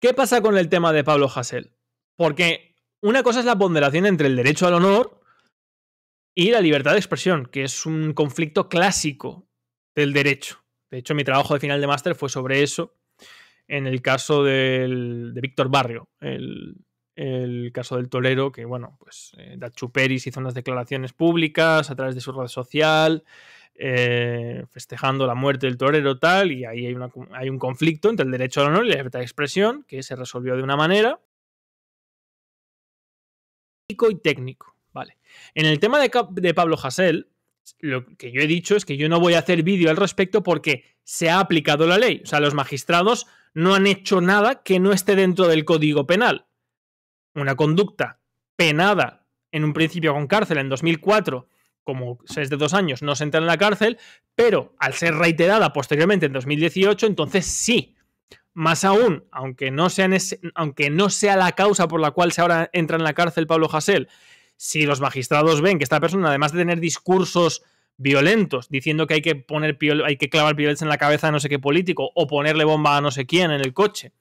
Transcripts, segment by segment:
¿Qué pasa con el tema de Pablo Hasél? Porque una cosa es la ponderación entre el derecho al honor y la libertad de expresión, que es un conflicto clásico del derecho. De hecho, mi trabajo de final de máster fue sobre eso, en el caso de Víctor Barrio, el caso del torero, que bueno, pues Dachu Peris hizo unas declaraciones públicas a través de su red social, festejando la muerte del torero, tal, y ahí hay un conflicto entre el derecho al honor y la libertad de expresión, que se resolvió de una manera y técnico, vale. En el tema de Pablo Hasél, lo que yo he dicho es que yo no voy a hacer vídeo al respecto porque se ha aplicado la ley. O sea, los magistrados no han hecho nada que no esté dentro del Código Penal. Una conducta penada en un principio con cárcel en 2004, como es de 2 años, no se entra en la cárcel, pero al ser reiterada posteriormente en 2018, entonces sí. Más aún, aunque no sea la causa por la cual se ahora entra en la cárcel Pablo Hasél, si los magistrados ven que esta persona, además de tener discursos violentos, diciendo que hay que clavar piolets en la cabeza a no sé qué político o ponerle bomba a no sé quién en el coche,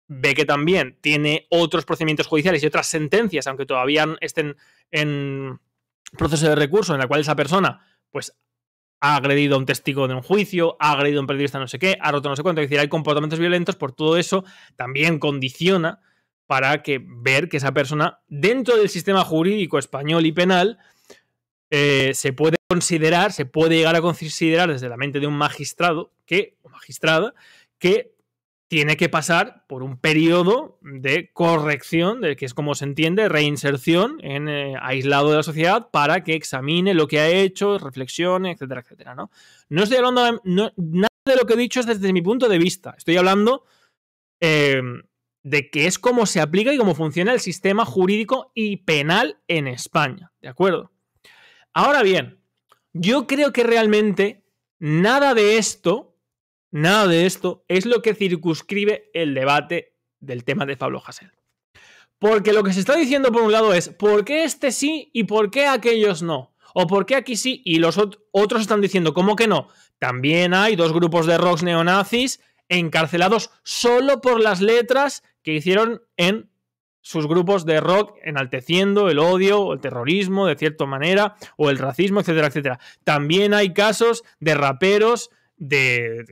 ve que también tiene otros procedimientos judiciales y otras sentencias, aunque todavía estén en proceso de recurso, en la cual esa persona pues ha agredido a un testigo de un juicio, ha agredido a un periodista no sé qué, ha roto no sé cuánto, es decir, hay comportamientos violentos, por todo eso también condiciona para ver que esa persona, dentro del sistema jurídico español y penal, se puede llegar a considerar desde la mente de un magistrado o magistrada que tiene que pasar por un periodo de corrección, que es como se entiende, reinserción aislado de la sociedad para que examine lo que ha hecho, reflexione, etcétera, etcétera, ¿no? No estoy hablando nada de lo que he dicho es desde mi punto de vista. Estoy hablando de que es cómo se aplica y cómo funciona el sistema jurídico y penal en España, ¿de acuerdo? Ahora bien, yo creo que realmente nada de esto es lo que circunscribe el debate del tema de Pablo Hasél. Porque lo que se está diciendo por un lado es ¿por qué este sí y por qué aquellos no? O ¿por qué aquí sí y los otros están diciendo ¿cómo que no? También hay 2 grupos de rocks neonazis encarcelados solo por las letras que hicieron en sus grupos de rock, enalteciendo el odio o el terrorismo de cierta manera o el racismo, etcétera, etcétera. También hay casos de raperos de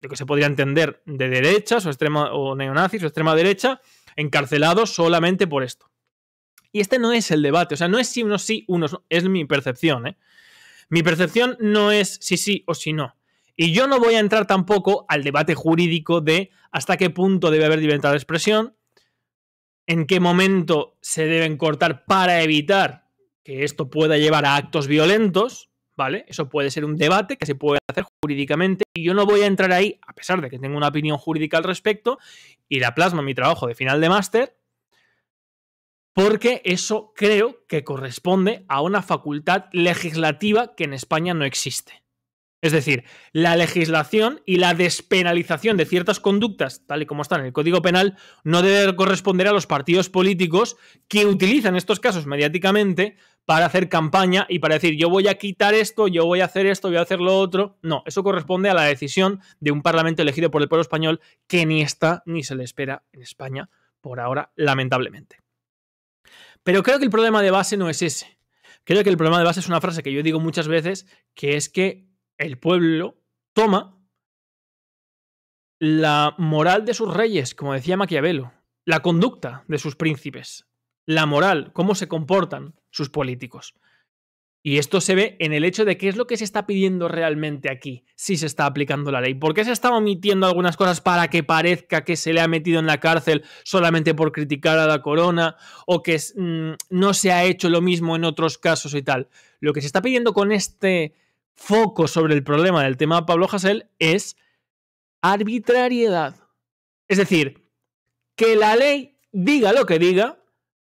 que se podría entender de derechas o neonazis o extrema derecha encarcelados solamente por esto. Y este no es el debate, o sea, no es si unos sí, unos no, es mi percepción, ¿eh? Mi percepción no es si sí o si no. Y yo no voy a entrar tampoco al debate jurídico de hasta qué punto debe haber libertad de expresión, en qué momento se deben cortar para evitar que esto pueda llevar a actos violentos, ¿vale? Eso puede ser un debate que se puede hacer jurídicamente y yo no voy a entrar ahí, a pesar de que tengo una opinión jurídica al respecto y la plasmo en mi trabajo de final de máster, porque eso creo que corresponde a una facultad legislativa que en España no existe. Es decir, la legislación y la despenalización de ciertas conductas, tal y como está en el Código Penal, no debe corresponder a los partidos políticos que utilizan estos casos mediáticamente para hacer campaña y para decir yo voy a quitar esto, yo voy a hacer esto, voy a hacer lo otro. No, eso corresponde a la decisión de un parlamento elegido por el pueblo español que ni está ni se le espera en España por ahora, lamentablemente. Pero creo que el problema de base no es ese. Creo que el problema de base es una frase que yo digo muchas veces, que es que el pueblo toma la moral de sus reyes, como decía Maquiavelo, la conducta de sus príncipes, la moral, cómo se comportan sus políticos. Y esto se ve en el hecho de qué es lo que se está pidiendo realmente aquí, si se está aplicando la ley. ¿Por qué se está omitiendo algunas cosas para que parezca que se le ha metido en la cárcel solamente por criticar a la corona o que no se ha hecho lo mismo en otros casos y tal? Lo que se está pidiendo con este foco sobre el problema del tema de Pablo Hasél es arbitrariedad. Es decir, que la ley diga lo que diga,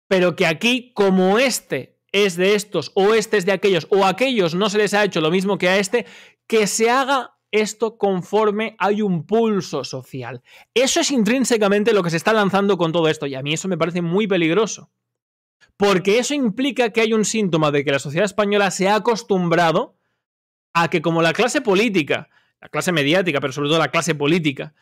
pero que aquí, como este es de estos, o este es de aquellos, o a aquellos no se les ha hecho lo mismo que a este, que se haga esto conforme hay un pulso social. Eso es intrínsecamente lo que se está lanzando con todo esto, y a mí eso me parece muy peligroso. Porque eso implica que hay un síntoma de que la sociedad española se ha acostumbrado a que como la clase política, la clase mediática, pero sobre todo la clase política,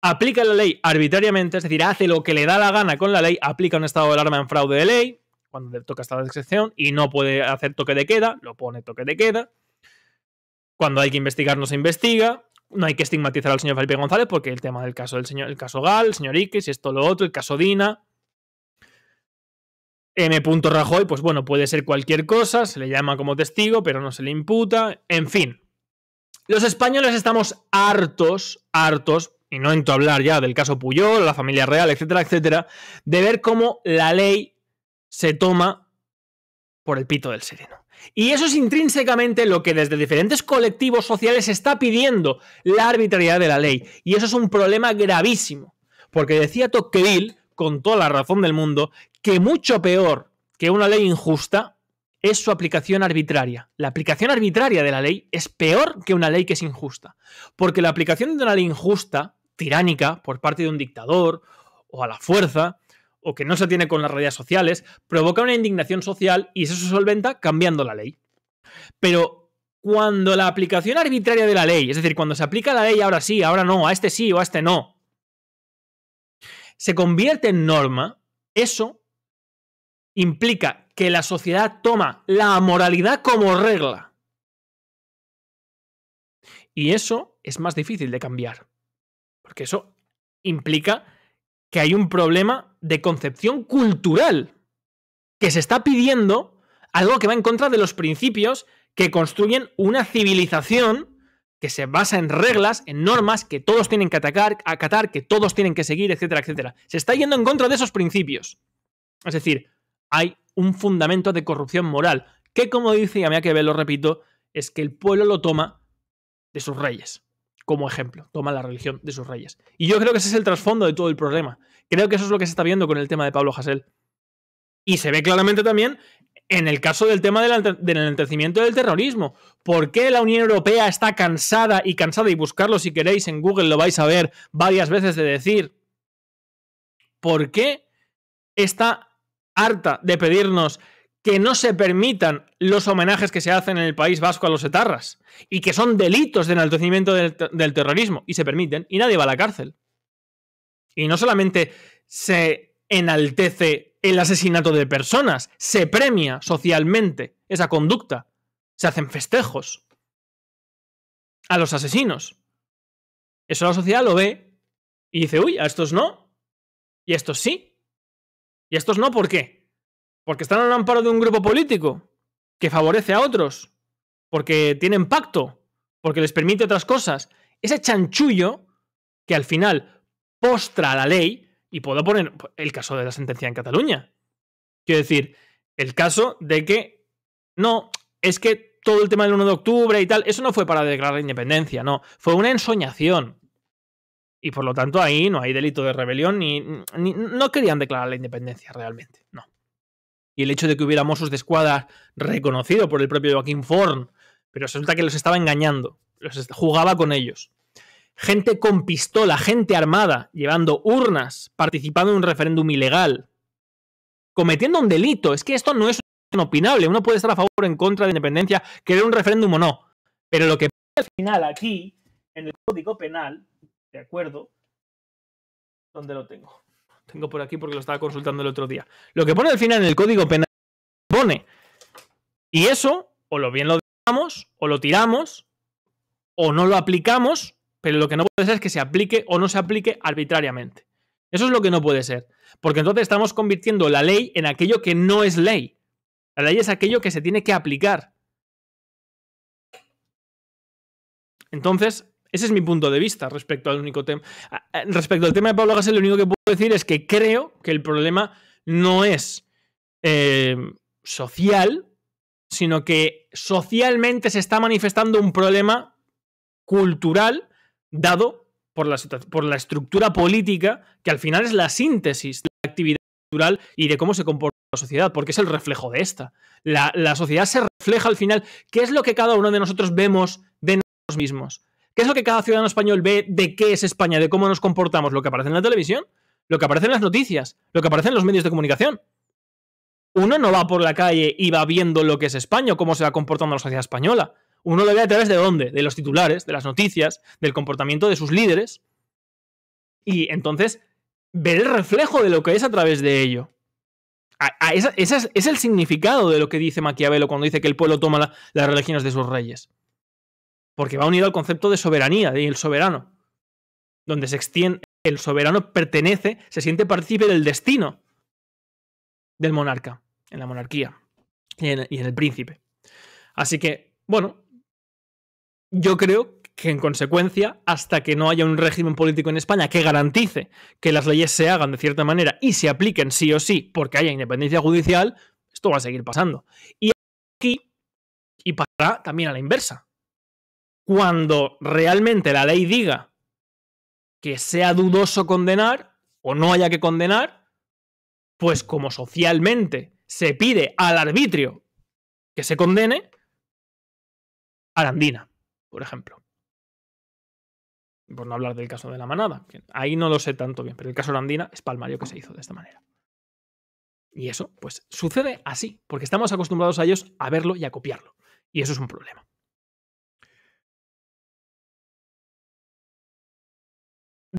aplica la ley arbitrariamente, es decir, hace lo que le da la gana con la ley, aplica un estado de alarma en fraude de ley, cuando le toca estado de excepción, y no puede hacer toque de queda, lo pone toque de queda. Cuando hay que investigar, no se investiga. No hay que estigmatizar al señor Felipe González porque el tema del caso el caso Gal, el señor Iques, esto, lo otro, el caso Dina. M. Rajoy, pues bueno, puede ser cualquier cosa, se le llama como testigo, pero no se le imputa. En fin. Los españoles estamos hartos, y no entro a hablar ya del caso Puyol, la familia real, etcétera, etcétera, de ver cómo la ley se toma por el pito del sereno. Y eso es intrínsecamente lo que desde diferentes colectivos sociales está pidiendo, la arbitrariedad de la ley. Y eso es un problema gravísimo. Porque decía Tocqueville, con toda la razón del mundo, que mucho peor que una ley injusta es su aplicación arbitraria. La aplicación arbitraria de la ley es peor que una ley que es injusta. Porque la aplicación de una ley injusta, tiránica, por parte de un dictador o a la fuerza, o que no se tiene con las realidades sociales, provoca una indignación social y eso se solventa cambiando la ley. Pero cuando la aplicación arbitraria de la ley, es decir, cuando se aplica la ley ahora sí, ahora no, a este sí o a este no, se convierte en norma, eso implica que la sociedad toma la moralidad como regla. Y eso es más difícil de cambiar, porque eso implica que hay un problema de concepción cultural, que se está pidiendo algo que va en contra de los principios que construyen una civilización que se basa en reglas, en normas que todos tienen que acatar, que todos tienen que seguir, etcétera, etcétera. Se está yendo en contra de esos principios. Es decir, hay un fundamento de corrupción moral, que como dice, y a mí que ver, lo repito, es que el pueblo lo toma de sus reyes. Como ejemplo, toma la religión de sus reyes. Y yo creo que ese es el trasfondo de todo el problema. Creo que eso es lo que se está viendo con el tema de Pablo Hasél. Y se ve claramente también en el caso del tema del enaltecimiento del terrorismo. ¿Por qué la Unión Europea está cansada, y buscarlo si queréis en Google, lo vais a ver varias veces, de decir por qué está harta de pedirnos que no se permitan los homenajes que se hacen en el País Vasco a los etarras y que son delitos de enaltecimiento del terrorismo y se permiten y nadie va a la cárcel? Y no solamente se enaltece el asesinato de personas, se premia socialmente esa conducta, se hacen festejos a los asesinos. Eso la sociedad lo ve y dice, uy, a estos no, y a estos sí, y a estos no, ¿por qué? Porque están al amparo de un grupo político que favorece a otros, porque tienen pacto, porque les permite otras cosas. Ese chanchullo que al final postra la ley, y puedo poner el caso de la sentencia en Cataluña. Quiero decir, el caso de que no, es que todo el tema del 1 de octubre y tal, eso no fue para declarar la independencia, no, fue una ensoñación. Y por lo tanto ahí no hay delito de rebelión ni no querían declarar la independencia realmente, no. Y el hecho de que hubiera Mossos d'Esquadra reconocido por el propio Joaquín Forn, pero resulta que los estaba engañando, jugaba con ellos. Gente con pistola, gente armada, llevando urnas, participando en un referéndum ilegal, cometiendo un delito. Es que esto no es inopinable. Uno puede estar a favor o en contra de la independencia, querer un referéndum o no. Pero lo que pone al final aquí, en el Código Penal, ¿de acuerdo? ¿Dónde lo tengo? Tengo por aquí porque lo estaba consultando el otro día. Lo que pone al final en el Código Penal pone. Y eso, o lo bien lo dejamos, o lo tiramos, o no lo aplicamos, pero lo que no puede ser es que se aplique o no se aplique arbitrariamente. Eso es lo que no puede ser. Porque entonces estamos convirtiendo la ley en aquello que no es ley. La ley es aquello que se tiene que aplicar. Entonces, ese es mi punto de vista respecto al único tema. Respecto al tema de Pablo Hasél, lo único que puedo decir es que creo que el problema no es social, sino que socialmente se está manifestando un problema cultural dado por la estructura política, que al final es la síntesis de la actividad cultural y de cómo se comporta la sociedad, porque es el reflejo de esta. La sociedad se refleja al final. ¿Qué es lo que cada uno de nosotros vemos de nosotros mismos? ¿Qué es lo que cada ciudadano español ve de qué es España, de cómo nos comportamos? Lo que aparece en la televisión, lo que aparece en las noticias, lo que aparece en los medios de comunicación. Uno no va por la calle y va viendo lo que es España, cómo se va comportando la sociedad española. Uno lo ve a través de ¿dónde? De los titulares, de las noticias, del comportamiento de sus líderes. Y entonces, ver el reflejo de lo que es a través de ello. Ese es el significado de lo que dice Maquiavelo cuando dice que el pueblo toma las religiones de sus reyes. Porque va unido al concepto de soberanía, del soberano. Donde se extiende, el soberano pertenece, se siente partícipe del destino del monarca, en la monarquía y en el príncipe. Así que, bueno, yo creo que en consecuencia, hasta que no haya un régimen político en España que garantice que las leyes se hagan de cierta manera y se apliquen sí o sí porque haya independencia judicial, esto va a seguir pasando. Y aquí, y pasará también a la inversa. Cuando realmente la ley diga que sea dudoso condenar o no haya que condenar, pues como socialmente se pide al arbitrio que se condene, Arandina, por ejemplo. Por no hablar del caso de la manada, que ahí no lo sé tanto bien, pero el caso de Arandina es palmario que se hizo de esta manera. Y eso, pues, sucede así, porque estamos acostumbrados a ellos a verlo y a copiarlo. Y eso es un problema.